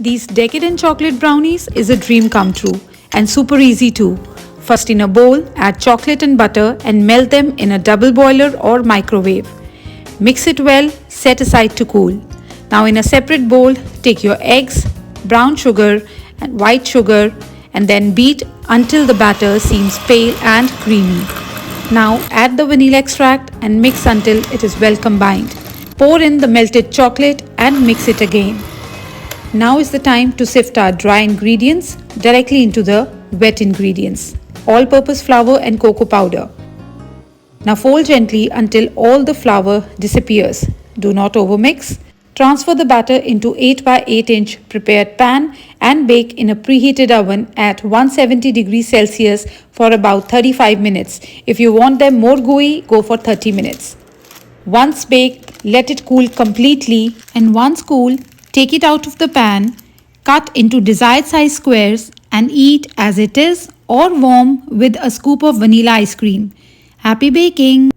These decadent chocolate brownies is a dream come true and super easy too. First in a bowl, add chocolate and butter and melt them in a double boiler or microwave. Mix it well, set aside to cool. Now in a separate bowl, take your eggs, brown sugar and white sugar and then beat until the batter seems pale and creamy. Now add the vanilla extract and mix until it is well combined. Pour in the melted chocolate and mix it again. Now is the time to sift our dry ingredients directly into the wet ingredients, all-purpose flour and cocoa powder. Now fold gently until all the flour disappears. Do not overmix. Transfer the batter into 8 by 8 inch prepared pan and bake in a preheated oven at 170 degrees Celsius for about 35 minutes. If you want them more gooey, go for 30 minutes. Once baked, let it cool completely, and once cool, take it out of the pan, cut into desired size squares and eat as it is or warm with a scoop of vanilla ice cream. Happy baking!